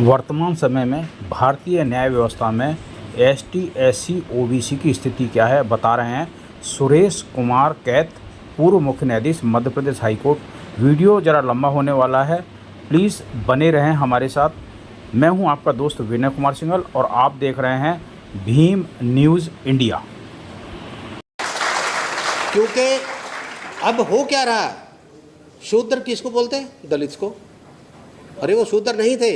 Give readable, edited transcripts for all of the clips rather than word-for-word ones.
वर्तमान समय में भारतीय न्याय व्यवस्था में एसटी, एससी, ओबीसी की स्थिति क्या है, बता रहे हैं सुरेश कुमार कैत, पूर्व मुख्य न्यायाधीश, मध्य प्रदेश हाईकोर्ट। वीडियो ज़रा लंबा होने वाला है, प्लीज़ बने रहें हमारे साथ। मैं हूं आपका दोस्त विनय कुमार सिंघल और आप देख रहे हैं भीम न्यूज़ इंडिया। क्योंकि अब हो क्या रहा, शूद्र किसको बोलते हैं? दलित को। अरे वो शूद्र नहीं थे,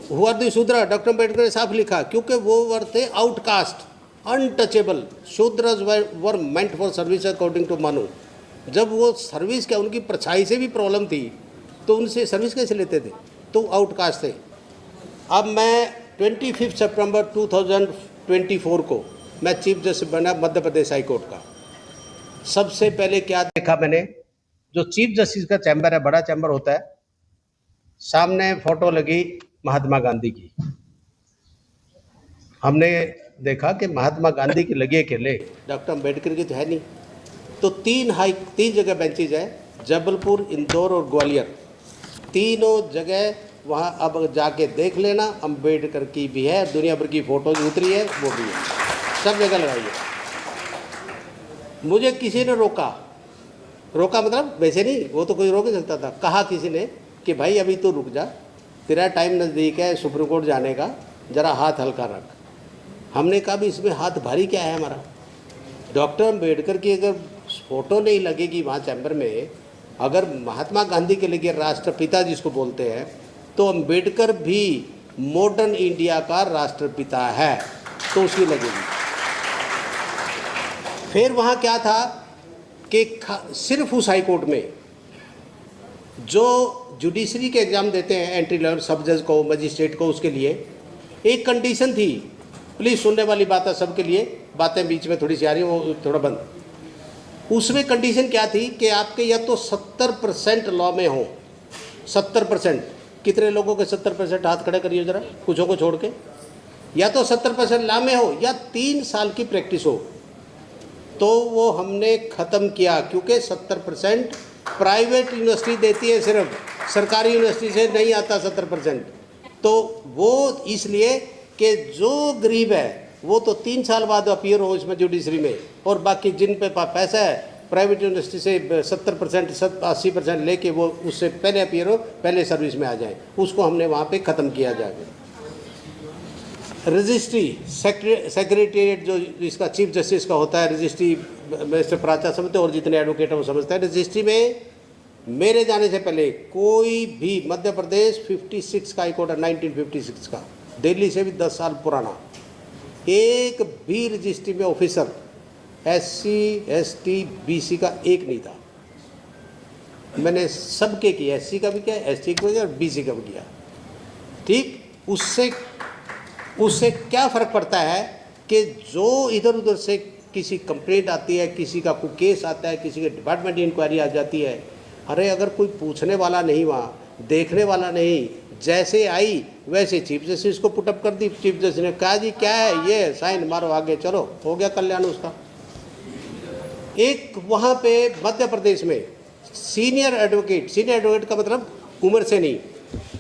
हुआ दी शूद्र। डॉक्टर अम्बेडकर ने साफ लिखा, क्योंकि वो वर थे outcast, untouchable. Shudras were meant for service according to Manu. जब वो सर्विस क्या, उनकी परछाई से भी प्रॉब्लम थी तो उनसे सर्विस कैसे लेते थे? तो आउटकास्ट थे। अब मैं 25 सितंबर 2024 को मैं चीफ जस्टिस बना मध्य प्रदेश हाई कोर्ट का। सबसे पहले क्या देखा मैंने, जो चीफ जस्टिस का चैम्बर है, बड़ा चैम्बर होता है, सामने फोटो लगी महात्मा गांधी की। हमने देखा कि महात्मा गांधी की लगी अकेले, डॉक्टर अम्बेडकर की तो है नहीं। तो तीन जगह बेंचेज है, जबलपुर, इंदौर और ग्वालियर। तीनों जगह वहाँ अब जाके देख लेना, अम्बेडकर की भी है, दुनिया भर की फोटोज उतरी है, वो भी है, सब जगह लगाई है। मुझे किसी ने रोका मतलब वैसे नहीं, वो तो कोई रोक नहीं सकता था। कहा किसी ने कि भाई अभी तो रुक जा, तेरा टाइम नज़दीक है सुप्रीम कोर्ट जाने का, ज़रा हाथ हल्का रख। हमने कहा भी इसमें हाथ भारी क्या है हमारा? डॉक्टर अम्बेडकर की अगर फोटो नहीं लगेगी वहाँ चैम्बर में, अगर महात्मा गांधी के लिए राष्ट्रपिता जिसको बोलते हैं, तो अम्बेडकर भी मॉडर्न इंडिया का राष्ट्रपिता है, तो उसकी लगेगी। फिर वहाँ क्या था कि सिर्फ उस हाई कोर्ट में जो जुडिशरी के एग्ज़ाम देते हैं, एंट्री लेवल सब जज को, मजिस्ट्रेट को, उसके लिए एक कंडीशन थी। प्लीज़ सुनने वाली बात है सबके लिए, बातें बीच में थोड़ी सी आ रही हैं, वो थोड़ा बंद। उसमें कंडीशन क्या थी कि आपके या तो 70% लॉ में हो, 70%। कितने लोगों के 70% हाथ खड़े करिए ज़रा, कुछों को छोड़ के। या तो 70% लॉ में हो या 3 साल की प्रैक्टिस हो। तो वो हमने ख़त्म किया, क्योंकि 70% प्राइवेट यूनिवर्सिटी देती है, सिर्फ सरकारी यूनिवर्सिटी से नहीं आता 70%। तो वो इसलिए कि जो गरीब है वो तो 3 साल बाद अपीयर हो इसमें जुडिशरी में, और बाकी जिन पे पैसा है प्राइवेट यूनिवर्सिटी से 70% 80% लेके वो उससे पहले अपीयर हो, पहले सर्विस में आ जाए। उसको हमने वहाँ पे ख़त्म किया जाए। रजिस्ट्री सेक्रेटेरिएट जो इसका चीफ जस्टिस का होता है, रजिस्ट्री मिस्टर प्राचा समझते, और जितने एडवोकेट हैं वो समझते हैं। रजिस्ट्री में मेरे जाने से पहले कोई भी, मध्य प्रदेश 56 का हाई कोर्ट है, 1956 का, दिल्ली से भी 10 साल पुराना, एक भी रजिस्ट्री में ऑफिसर एससी, एसटी, बीसी का एक नहीं था। मैंने सबके किया, एससी का भी किया, एसटी का भी किया और बीसी का भी किया। ठीक, उससे क्या फ़र्क पड़ता है कि जो इधर उधर से किसी कंप्लेंट आती है, किसी का कोई केस आता है, किसी के डिपार्टमेंट इंक्वायरी आ जाती है, अरे अगर कोई पूछने वाला नहीं, वहाँ देखने वाला नहीं, जैसे आई वैसे चीफ जस्टिस को पुटअप कर दी। चीफ जस्टिस ने कहा जी क्या है ये, साइन मारो, आगे चलो, हो गया कल्याण उसका। एक वहाँ पे मध्य प्रदेश में सीनियर एडवोकेट का मतलब उम्र से नहीं,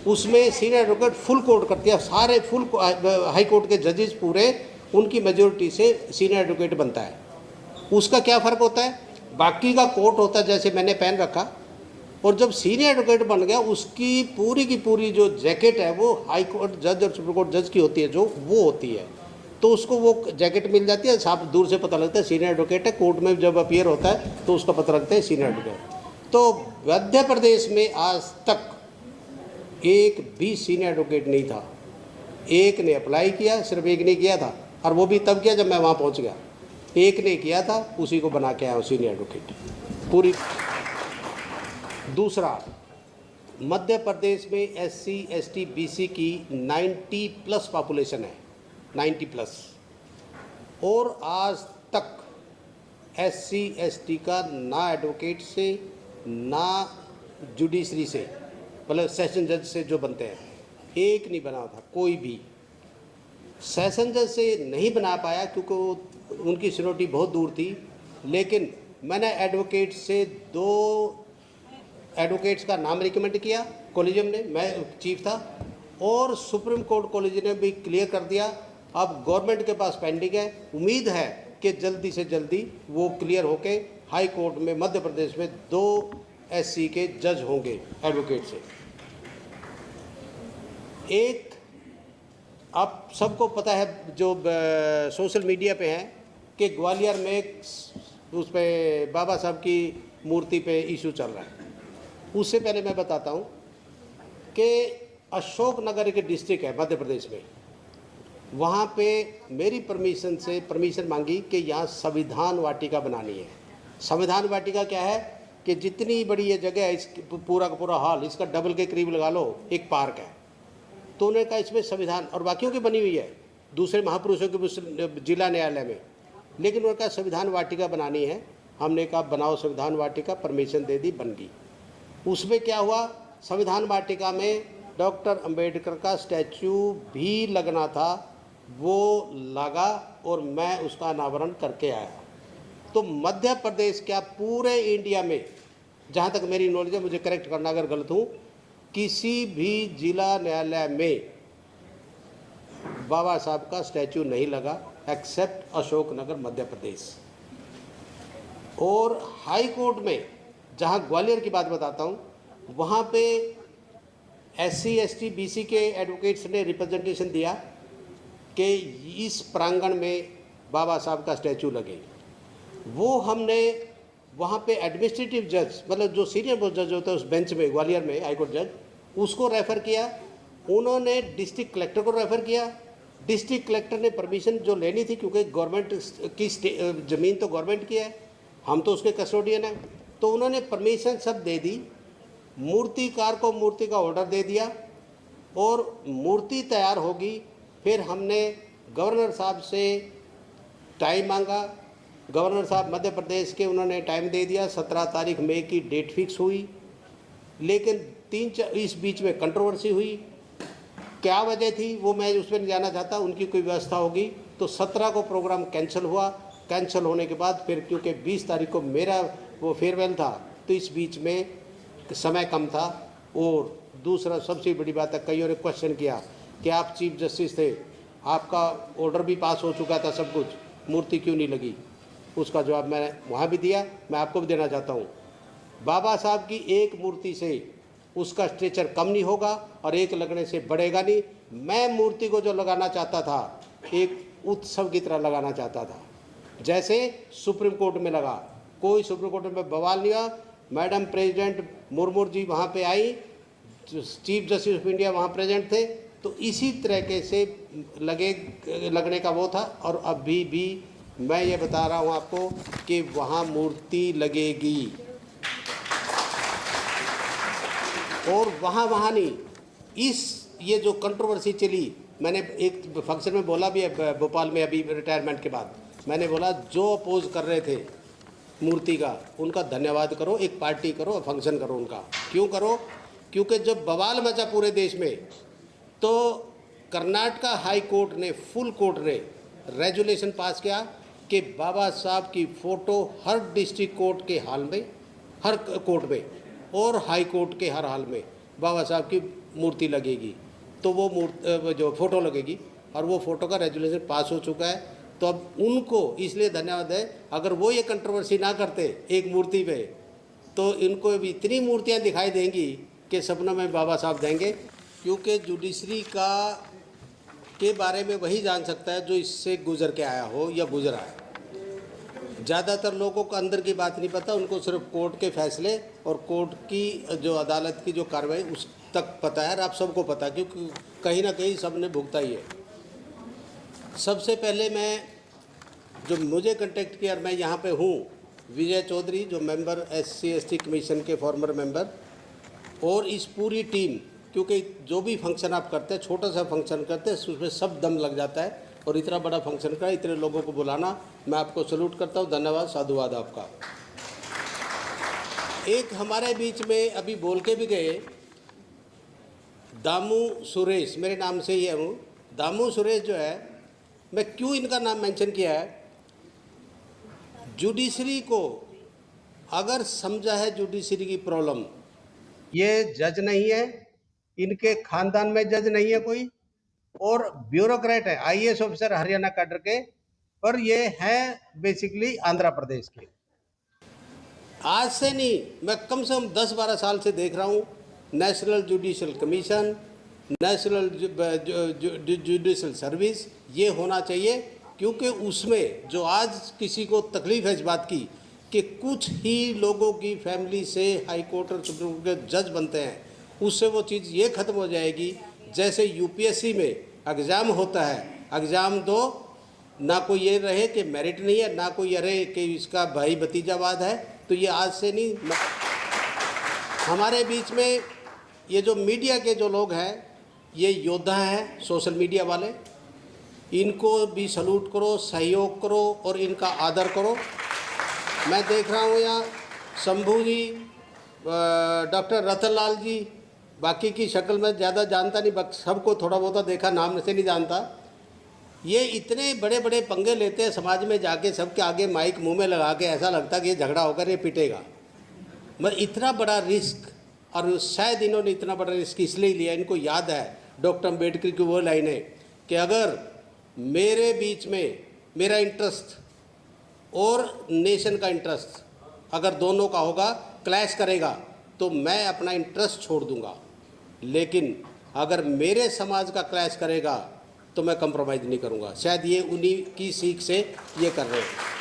उसमें सीनियर एडवोकेट फुल कोर्ट करती है, सारे फुल हाई कोर्ट के जजेस पूरे, उनकी मेजोरिटी से सीनियर एडवोकेट बनता है। उसका क्या फ़र्क होता है? बाकी का कोर्ट होता है जैसे मैंने पहन रखा, और जब सीनियर एडवोकेट बन गया उसकी पूरी जो जैकेट है वो हाई कोर्ट जज और सुप्रीम कोर्ट जज की होती है, जो वो होती है, तो उसको वो जैकेट मिल जाती है। साफ दूर से पता लगता है सीनियर एडवोकेट है। कोर्ट में जब अपीयर होता है तो उसका पता लगता है सीनियर एडवोकेट। तो मध्य प्रदेश में आज तक एक भी सीनियर एडवोकेट नहीं था। एक ने अप्लाई किया, सिर्फ एक ने किया था, और वो भी तब किया जब मैं वहाँ पहुँच गया। एक ने किया था, उसी को बना के आया सीनियर एडवोकेट पूरी। दूसरा, मध्य प्रदेश में एससी, एसटी, बीसी की 90+ पॉपुलेशन है, 90+, और आज तक एससी, एसटी का ना एडवोकेट से ना जुडिशरी से, मतलब सेशन जज से जो बनते हैं, एक नहीं बना था कोई भी। सेशन जज से नहीं बना पाया क्योंकि उनकी सीनियरिटी बहुत दूर थी, लेकिन मैंने एडवोकेट से 2 एडवोकेट्स का नाम रिकमेंड किया कॉलेजियम ने, मैं चीफ था, और सुप्रीम कोर्ट कॉलेज ने भी क्लियर कर दिया। अब गवर्नमेंट के पास पेंडिंग है, उम्मीद है कि जल्दी से जल्दी वो क्लियर होके हाई कोर्ट में मध्य प्रदेश में 2 SC के जज होंगे एडवोकेट से। एक आप सबको पता है जो सोशल मीडिया पे है कि ग्वालियर में उस पे बाबा साहब की मूर्ति पे इशू चल रहा है। उससे पहले मैं बताता हूँ कि अशोकनगर एक डिस्ट्रिक्ट है मध्य प्रदेश में, वहाँ पे मेरी परमिशन मांगी कि यहाँ संविधान वाटिका बनानी है। संविधान वाटिका क्या है कि जितनी बड़ी ये जगह है, इस पूरा का पूरा हॉल इसका डबल के करीब लगा लो एक पार्क है। तो उन्होंने कहा इसमें संविधान और बाकियों की बनी हुई है दूसरे महापुरुषों के जिला न्यायालय में, लेकिन उन्होंने कहा संविधान वाटिका बनानी है। हमने कहा बनाओ संविधान वाटिका, परमिशन दे दी, बन गई। उसमें क्या हुआ, संविधान वाटिका में डॉक्टर अंबेडकर का स्टैचू भी लगना था, वो लगा और मैं उसका अनावरण करके आया। तो मध्य प्रदेश क्या पूरे इंडिया में, जहाँ तक मेरी नॉलेज है, मुझे करेक्ट करना अगर गलत हूँ, किसी भी जिला न्यायालय में बाबा साहब का स्टैचू नहीं लगा एक्सेप्ट अशोकनगर मध्य प्रदेश। और हाई कोर्ट में, जहाँ ग्वालियर की बात बताता हूँ, वहाँ पे SC ST BC के एडवोकेट्स ने रिप्रेजेंटेशन दिया कि इस प्रांगण में बाबा साहब का स्टैचू लगे। वो हमने वहाँ पे एडमिनिस्ट्रेटिव जज, मतलब जो सीनियर मोस्ट जज होता है उस बेंच में ग्वालियर में, हाई कोर्ट जज, उसको रेफ़र किया। उन्होंने डिस्ट्रिक्ट कलेक्टर को रेफ़र किया। डिस्ट्रिक्ट कलेक्टर ने परमिशन जो लेनी थी, क्योंकि गवर्नमेंट की ज़मीन तो गवर्नमेंट की है, हम तो उसके कस्टोडियन हैं, तो उन्होंने परमिशन सब दे दी। मूर्तिकार को मूर्ति का ऑर्डर दे दिया और मूर्ति तैयार होगी। फिर हमने गवर्नर साहब से टाइम मांगा। गवर्नर साहब मध्य प्रदेश के, उन्होंने टाइम दे दिया। 17 तारीख मई की डेट फिक्स हुई, लेकिन इस बीच में कंट्रोवर्सी हुई। क्या वजह थी वो मैं उसमें नहीं जाना चाहता, उनकी कोई व्यवस्था होगी। तो 17 को प्रोग्राम कैंसिल हुआ। कैंसिल होने के बाद फिर क्योंकि 20 तारीख को मेरा वो फेयरवेल था, तो इस बीच में समय कम था। और दूसरा सबसे बड़ी बात है, कईयों ने क्वेश्चन किया कि आप चीफ जस्टिस थे, आपका ऑर्डर भी पास हो चुका था, सब कुछ, मूर्ति क्यों नहीं लगी? उसका जवाब मैंने वहाँ भी दिया, मैं आपको भी देना चाहता हूँ। बाबा साहब की एक मूर्ति से उसका स्ट्रेचर कम नहीं होगा और एक लगने से बढ़ेगा नहीं। मैं मूर्ति को जो लगाना चाहता था, एक उत्सव की तरह लगाना चाहता था, जैसे सुप्रीम कोर्ट में लगा। कोई सुप्रीम कोर्ट में बवाल नहीं हुआ। मैडम प्रेसिडेंट मुर्मू जी वहाँ पे आई, चीफ जस्टिस ऑफ इंडिया वहाँ प्रेजेंट थे, तो इसी तरीके से लगने का वो था। और अभी भी मैं ये बता रहा हूँ आपको कि वहाँ मूर्ति लगेगी। और वहाँ नहीं, ये जो कंट्रोवर्सी चली, मैंने एक फंक्शन में बोला भी है भोपाल में, अभी रिटायरमेंट के बाद मैंने बोला जो अपोज कर रहे थे मूर्ति का, उनका धन्यवाद करो, एक पार्टी करो, फंक्शन करो उनका। क्यों करो? क्योंकि जब बवाल मचा पूरे देश में, तो कर्नाटका हाई कोर्ट ने, फुल कोर्ट ने रेजुलेशन पास किया कि बाबा साहब की फ़ोटो हर डिस्ट्रिक्ट कोर्ट के हाल में, हर कोर्ट में और हाई कोर्ट के हर हाल में बाबा साहब की मूर्ति लगेगी। तो वो जो फ़ोटो लगेगी, और वो फ़ोटो का रेजुलेशन पास हो चुका है। तो अब उनको इसलिए धन्यवाद है। अगर वो ये कंट्रोवर्सी ना करते एक मूर्ति पे, तो इनको भी इतनी मूर्तियां दिखाई देंगी कि सपना में बाबा साहब देंगे। क्योंकि जुडिशरी के बारे में वही जान सकता है जो इससे गुजर के आया हो या गुजरा है। ज़्यादातर लोगों को अंदर की बात नहीं पता, उनको सिर्फ कोर्ट के फैसले और कोर्ट की जो अदालत की जो कार्रवाई उस तक पता है। आप सबको पता है, क्योंकि कहीं ना कहीं सबने भुगता ही है। सबसे पहले जो मुझे कांटेक्ट किया, मैं यहाँ पे हूँ, विजय चौधरी जो मेंबर SC ST कमीशन के फॉर्मर मेंबर, और इस पूरी टीम, क्योंकि जो भी फंक्शन आप करते हैं, छोटा सा फंक्शन करते हैं, उसमें सब दम लग जाता है। और इतना बड़ा फंक्शन का इतने लोगों को बुलाना, मैं आपको सैल्यूट करता हूँ। धन्यवाद, साधुवाद आपका। एक हमारे बीच में अभी बोल के भी गए, दामू सुरेश, मेरे नाम से ही है हूँ। दामू सुरेश जो है, मैं क्यों इनका नाम मेंशन किया है, जुडिशरी को अगर समझा है जुडिशरी की प्रॉब्लम, ये जज नहीं है, इनके खानदान में जज नहीं है कोई, और ब्यूरोक्रेट है आईएएस ऑफिसर हरियाणा कैडर के, पर ये है बेसिकली आंध्र प्रदेश के। आज से नहीं, मैं कम से कम 10-12 साल से देख रहा हूँ national judicial commission, national judicial service ये होना चाहिए, क्योंकि उसमें जो आज किसी को तकलीफ है इस बात की कि कुछ ही लोगों की फैमिली से हाई कोर्ट और सुप्रीम कोर्ट के जज बनते हैं, उससे वो चीज़ ये ख़त्म हो जाएगी। जैसे यूपीएससी में एग्ज़ाम होता है, एग्ज़ाम दो, ना कोई ये रहे कि मेरिट नहीं है, ना कोई ये रहे कि इसका भाई भतीजावाद है। तो ये आज से नहीं, हमारे बीच में ये जो मीडिया के जो लोग हैं ये योद्धा हैं, सोशल मीडिया वाले, इनको भी सलूट करो, सहयोग करो और इनका आदर करो। मैं देख रहा हूँ यहाँ शंभू जी, डॉक्टर रतन लाल जी, बाकी की शक्ल में ज़्यादा जानता नहीं, सबको थोड़ा बहुत देखा, नाम से नहीं जानता। ये इतने बड़े बड़े पंगे लेते हैं समाज में जाके, सबके आगे माइक मुंह में लगा के, ऐसा लगता कि ये झगड़ा होकर ये पिटेगा। मगर इतना बड़ा रिस्क, और शायद इन्होंने इतना बड़ा रिस्क इसलिए लिया, इनको याद है डॉक्टर अम्बेडकर की वो लाइनें कि अगर मेरे बीच में मेरा इंटरेस्ट और नेशन का इंटरेस्ट अगर दोनों का होगा, क्लैश करेगा, तो मैं अपना इंटरेस्ट छोड़ दूंगा, लेकिन अगर मेरे समाज का क्लैश करेगा तो मैं कंप्रोमाइज़ नहीं करूंगा। शायद ये उन्हीं की सीख से ये कर रहे हैं।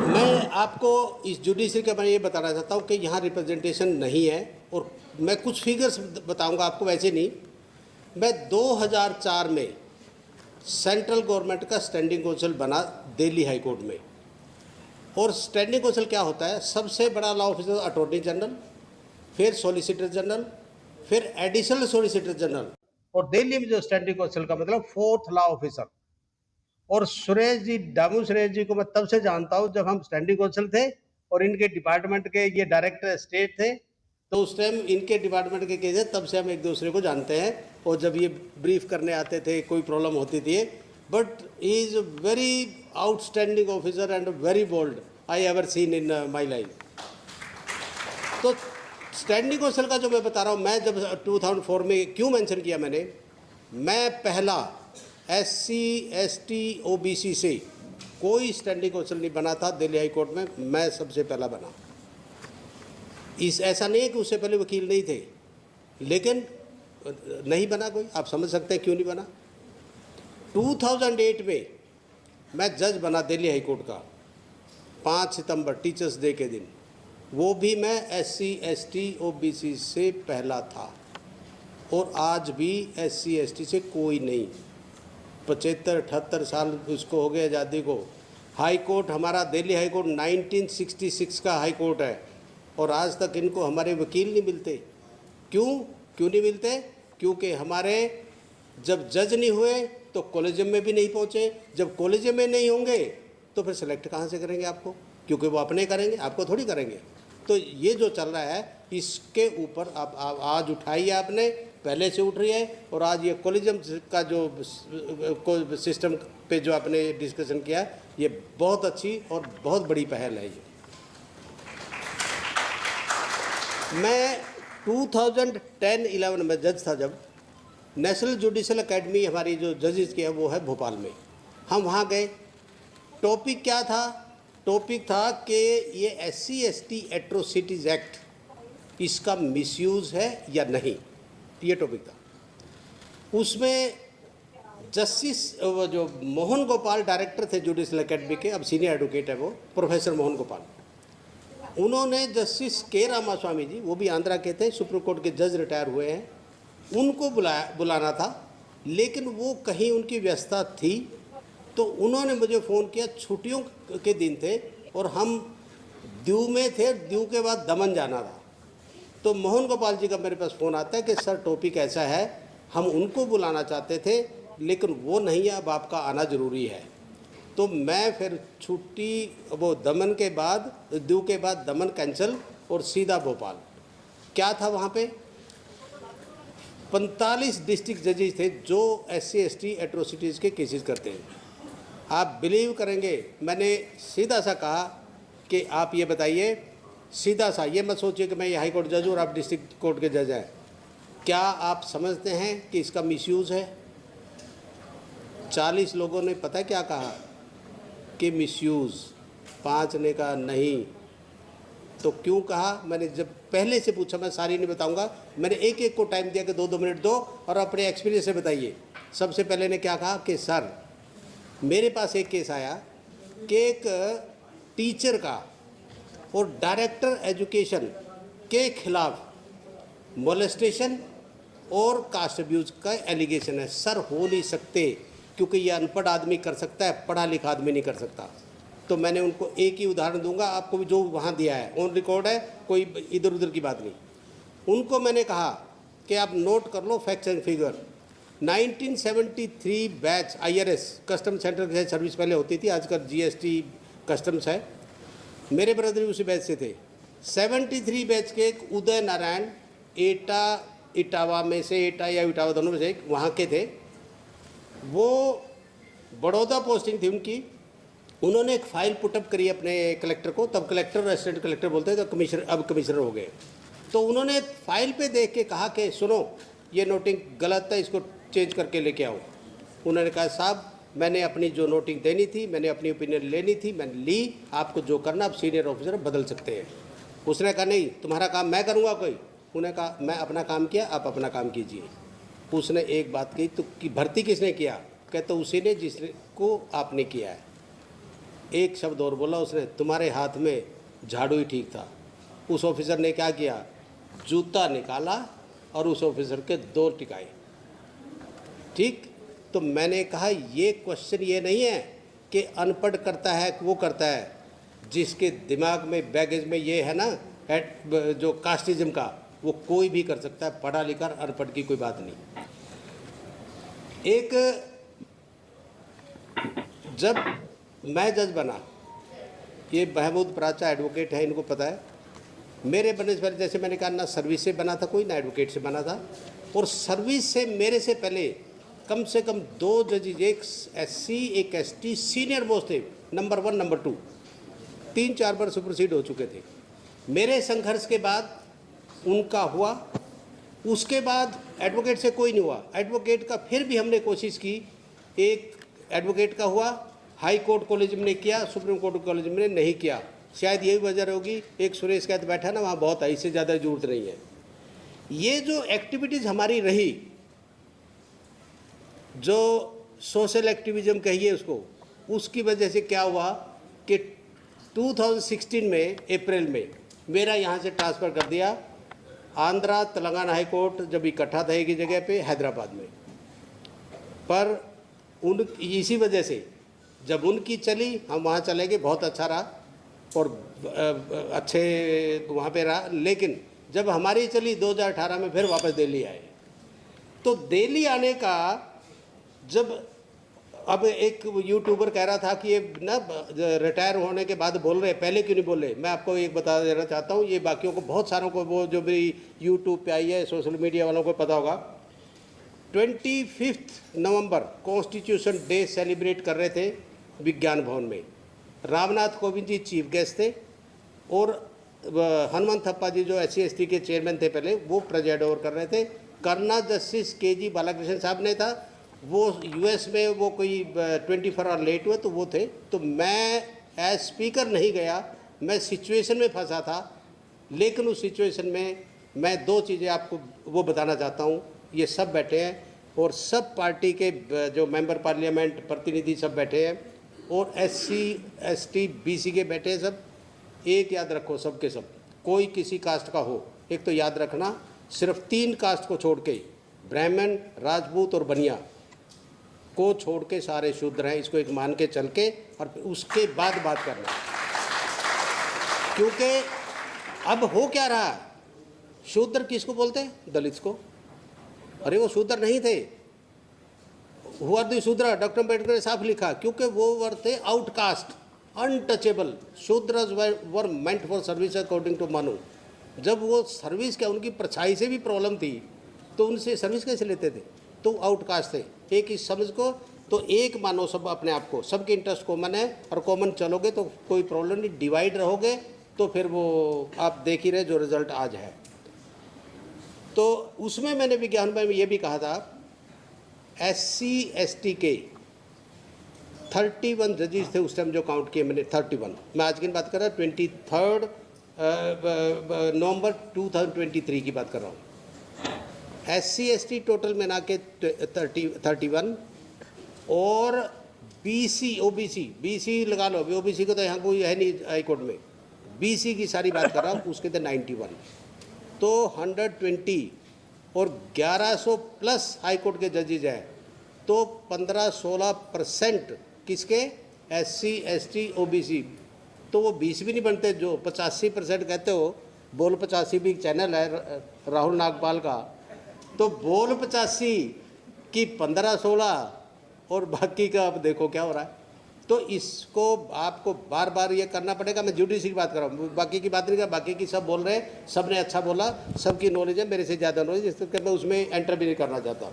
मैं आपको इस जुडिशरी के बारे में ये बताना चाहता हूँ कि यहाँ रिप्रेजेंटेशन नहीं है, और मैं कुछ फिगर्स बताऊँगा आपको, वैसे नहीं। मैं 2004 में सेंट्रल गवर्नमेंट का स्टैंडिंग काउंसिल बना दिल्ली हाई कोर्ट में, और स्टैंडिंग काउंसिल क्या होता है, सबसे बड़ा लॉ ऑफिसर अटॉर्नी जनरल, फिर सॉलिसिटर जनरल, फिर एडिशनल सॉलिसिटर जनरल, और दिल्ली में जो स्टैंडिंग काउंसिल का मतलब 4th लॉ ऑफिसर। और सुरेश जी, दामू सुरेश जी को मैं तब से जानता हूँ जब हम स्टैंडिंग काउंसिल थे और इनके डिपार्टमेंट के ये डायरेक्टर स्टेट थे, तो उस टाइम इनके डिपार्टमेंट के केस है, तब से हम एक दूसरे को जानते हैं। और जब ये ब्रीफ करने आते थे, कोई प्रॉब्लम होती थी, but he is a very outstanding officer and very bold I ever seen in my life. तो स्टैंडिंग काउंसिल का जो मैं बता रहा हूँ, मैं जब 2004 में क्यों मेंशन किया मैंने, मैं पहला SC ST OBC से कोई स्टैंडिंग काउंसिल नहीं बना था दिल्ली हाई कोर्ट में, मैं सबसे पहला बना। इस ऐसा नहीं है कि उससे पहले वकील नहीं थे, लेकिन नहीं बना कोई, आप समझ सकते हैं क्यों नहीं बना। 2008 में मैं जज बना दिल्ली हाई कोर्ट का, 5 सितंबर टीचर्स डे के दिन, वो भी मैं SC ST OBC से पहला था, और आज भी SC ST से कोई नहीं। 75-78 साल उसको हो गए आज़ादी को। हाई कोर्ट हमारा दिल्ली हाई कोर्ट 1966 का हाई कोर्ट है, और आज तक इनको हमारे वकील नहीं मिलते। क्यों नहीं मिलते? क्योंकि हमारे जब जज नहीं हुए तो कॉलेजियम में भी नहीं पहुँचे, जब कॉलेजियम में नहीं होंगे तो फिर सेलेक्ट कहाँ से करेंगे आपको, क्योंकि वो अपने करेंगे, आपको थोड़ी करेंगे। तो ये जो चल रहा है, इसके ऊपर आप आज उठाई है आपने, पहले से उठ रही है, और आज ये कॉलेजियम का जो सिस्टम पे जो आपने डिस्कशन किया, ये बहुत अच्छी और बहुत बड़ी पहल है। ये मैं 2010-11 में जज था, जब नेशनल जुडिशल एकेडमी हमारी जो जजेस की है वो है भोपाल में, हम वहाँ गए। टॉपिक क्या था? टॉपिक था कि ये SC ST एट्रोसिटीज़ एक्ट, इसका मिसयूज़ है या नहीं, ये टॉपिक था। उसमें जस्टिस जो मोहन गोपाल डायरेक्टर थे जुडिशल एकेडमी के, अब सीनियर एडवोकेट है वो, प्रोफेसर मोहन गोपाल, उन्होंने जस्टिस के रामास्वामी जी, वो भी आंध्रा के थे, सुप्रीम कोर्ट के जज रिटायर हुए हैं, उनको बुलाना था, लेकिन वो कहीं उनकी व्यस्तता थी, तो उन्होंने मुझे फ़ोन किया। छुट्टियों के दिन थे और हम दीव में थे, दीव के बाद दमन जाना था। तो मोहन गोपाल जी का मेरे पास फ़ोन आता है कि सर टॉपिक ऐसा है, हम उनको बुलाना चाहते थे लेकिन वो नहीं है, अब आपका आना ज़रूरी है। तो मैं फिर छुट्टी, वो दमन के बाद, दीव के बाद दमन कैंसिल और सीधा भोपाल। क्या था वहाँ पे? 45 डिस्ट्रिक्ट जजेस थे जो SC ST एट्रोसिटीज़ के केसेस करते हैं। आप बिलीव करेंगे, मैंने सीधा सा कहा कि आप ये बताइए सीधा सा, ये मत सोचिए कि मैं ये हाई कोर्ट जज हूँ और आप डिस्ट्रिक्ट कोर्ट के जज हैं। क्या आप समझते हैं कि इसका मिसयूज़ है? 40 लोगों ने पता है क्या कहा कि मिसयूज़, 5 ने कहा नहीं। तो क्यों कहा? मैंने जब पहले से पूछा, मैं सारी नहीं बताऊंगा, मैंने एक एक को टाइम दिया कि 2-2 मिनट दो और अपने एक्सपीरियंस से बताइए। सबसे पहले ने क्या कहा कि सर मेरे पास एक केस आया कि एक टीचर का और डायरेक्टर एजुकेशन के खिलाफ मोलेस्टेशन और कास्ट अब्यूज़ का एलिगेशन है। सर हो नहीं सकते, क्योंकि ये अनपढ़ आदमी कर सकता है, पढ़ा लिखा आदमी नहीं कर सकता। तो मैंने उनको एक ही उदाहरण दूंगा आपको भी, जो वहाँ दिया है ऑन रिकॉर्ड है, कोई इधर उधर की बात नहीं। उनको मैंने कहा कि आप नोट कर लो facts and figure. 1973 batch IRS custom centre की सर्विस पहले होती थी, आजकल GST कस्टम्स है। मेरे ब्रदर उसी बैच से थे। 73 बैच के एक उदय नारायण इटावा में से, एटा या इटावा दोनों में से एक वहाँ के थे। वो बड़ौदा पोस्टिंग थी उनकी। उन्होंने एक फ़ाइल पुटअप करी अपने कलेक्टर को, तब कलेक्टर और असिस्टेंट कलेक्टर बोलते थे, तो कमिश्नर, अब कमिश्नर हो गए। तो उन्होंने फाइल पे देख के कहा कि सुनो ये नोटिंग गलत है, इसको चेंज करके लेके आओ। उन्होंने कहा साहब मैंने अपनी जो नोटिंग देनी थी, मैंने अपनी ओपिनियन लेनी थी, मैंने ली, आपको जो करना आप सीनियर ऑफिसर बदल सकते हैं। उसने कहा नहीं तुम्हारा काम मैं करूँगा कोई। उन्होंने कहा मैं अपना काम किया, आप अपना काम कीजिए। उसने एक बात कही, तो कि भर्ती किसने किया? कहते उसी ने जिसको आपने किया है। एक शब्द और बोला उसने, तुम्हारे हाथ में झाड़ू ही ठीक था। उस ऑफिसर ने क्या किया? जूता निकाला और उस ऑफिसर के 2 टिकाए। ठीक, तो मैंने कहा ये क्वेश्चन ये नहीं है कि अनपढ़ करता है वो करता है, जिसके दिमाग में बैगेज में ये है ना जो कास्टिज्म का, वो कोई भी कर सकता है, पढ़ा लिखा अनपढ़ की कोई बात नहीं। एक जब मैं जज बना, ये महमूद प्राचा एडवोकेट है, इनको पता है, मेरे बनने से पहले जैसे मैंने कहा ना सर्विस से बना था कोई, ना एडवोकेट से बना था। और सर्विस से मेरे से पहले कम से कम 2 जजेज, एक SC एक ST सीनियर मोस्ट थे, नंबर 1 नंबर 2, 3-4 बार सुपरसीड हो चुके थे। मेरे संघर्ष के बाद उनका हुआ, उसके बाद एडवोकेट से कोई नहीं हुआ। एडवोकेट का फिर भी हमने कोशिश की, एक एडवोकेट का हुआ, हाई कोर्ट कॉलेज में ने किया, सुप्रीम कोर्ट कॉलेज में ने नहीं किया। शायद यही वजह होगी, एक सुरेश कैद बैठा ना वहाँ बहुत है, इससे ज़्यादा जरूरत नहीं है। ये जो एक्टिविटीज़ हमारी रही, जो सोशल एक्टिविज्म कहिए उसको, उसकी वजह से क्या हुआ कि 2016 में अप्रैल में मेरा यहाँ से ट्रांसफ़र कर दिया आंध्रा तेलंगाना हाई कोर्ट, जब इकट्ठा था एक ही जगह पे हैदराबाद में। पर उन इसी वजह से जब उनकी चली हम वहाँ चले गए, बहुत अच्छा रहा और अच्छे वहाँ पे रहा। लेकिन जब हमारी चली 2018 में फिर वापस दिल्ली आए। तो दिल्ली आने का जब अब एक यूट्यूबर कह रहा था कि ये ना रिटायर होने के बाद बोल रहे, पहले क्यों नहीं बोले? मैं आपको एक बता देना चाहता हूँ, ये बाकियों को बहुत सारों को, वो जो भी यूट्यूब पे आई है, सोशल मीडिया वालों को पता होगा। 25 नवंबर कॉन्स्टिट्यूशन डे सेलिब्रेट कर रहे थे विज्ञान भवन में। रामनाथ कोविंद जी चीफ गेस्ट थे और हनुमंत थप्पा जी जो SC/ST के चेयरमैन थे पहले, वो प्रेजाइड ओवर कर रहे थे। करना जस्टिस KG बालाकृष्णन साहब ने था, वो US में वो कोई 24 आवर लेट हुए तो वो थे। तो मैं एज स्पीकर नहीं गया, मैं सिचुएशन में फंसा था। लेकिन उस सिचुएशन में मैं 2 चीज़ें आपको वो बताना चाहता हूँ। ये सब बैठे हैं और सब पार्टी के जो मेंबर पार्लियामेंट प्रतिनिधि सब बैठे हैं और SC/ST BC के बैठे हैं सब। एक याद रखो सबके सब, कोई किसी कास्ट का हो, एक तो याद रखना सिर्फ 3 कास्ट को छोड़ के, ब्राह्मण, राजपूत और बनिया को छोड़ के सारे शूद्र हैं। इसको एक मान के चल के और उसके बाद बात करना। क्योंकि अब हो क्या रहा, शूद्र किसको बोलते हैं? दलित को। अरे वो शूद्र नहीं थे, हुआ दी शूद्र, डॉक्टर अम्बेडकर ने साफ लिखा, क्योंकि वो वर थे outcast, untouchable. Shudras were meant for service according to Manu. जब वो सर्विस क्या, उनकी परछाई से भी प्रॉब्लम थी तो उनसे सर्विस कैसे लेते थे? तो आउटकास्ट थे। एक इस समझ को तो एक मानो सब अपने आप को, सबके इंटरेस्ट कॉमन है और कॉमन चलोगे तो कोई प्रॉब्लम नहीं। डिवाइड रहोगे तो फिर वो आप देख ही रहे जो रिज़ल्ट आज है। तो उसमें मैंने विज्ञान में ये भी कहा था, SC ST के 31 जजेस थे उस टाइम जो काउंट किए मैंने, 31। मैं आज की बात कर रहा हूँ, 23 नवंबर 2023 की बात कर रहा हूँ। SC ST टोटल में ना के 31 और BC OBC, BC लगा लो, OBC को तो यहाँ कोई है नहीं हाई कोर्ट में, BC की सारी बात कर रहा हूँ, उसके थे 91। तो 120 और 1100 प्लस हाई कोर्ट के जजेज हैं, तो 15-16% किसके, SC ST OBC। तो वो 20 भी नहीं बनते जो 85% कहते हो। बोल 85 भी एक चैनल है राहुल नागपाल का, तो बोल 85 की 15-16 और बाकी का अब देखो क्या हो रहा है। तो इसको आपको बार बार ये करना पड़ेगा। मैं जुडिशरी की बात कर रहा हूँ, बाकी की बात नहीं कर, बाकी की सब बोल रहे हैं, सब ने अच्छा बोला, सबकी नॉलेज है, मेरे से ज़्यादा नॉलेज, इसलिए मैं उसमें एंटर भी नहीं करना चाहता।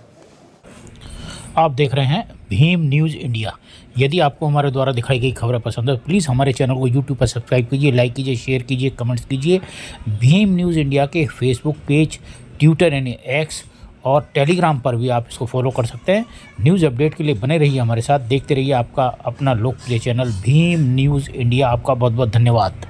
आप देख रहे हैं भीम न्यूज़ इंडिया। यदि आपको हमारे द्वारा दिखाई गई खबरें पसंद है तो प्लीज़ हमारे चैनल को यूट्यूब पर सब्सक्राइब कीजिए, लाइक कीजिए, शेयर कीजिए, कमेंट्स कीजिए। भीम न्यूज़ इंडिया के फेसबुक पेज, ट्विटर यानी X और टेलीग्राम पर भी आप इसको फॉलो कर सकते हैं। न्यूज़ अपडेट के लिए बने रहिए हमारे साथ, देखते रहिए आपका अपना लोकप्रिय चैनल भीम न्यूज़ इंडिया। आपका बहुत बहुत धन्यवाद।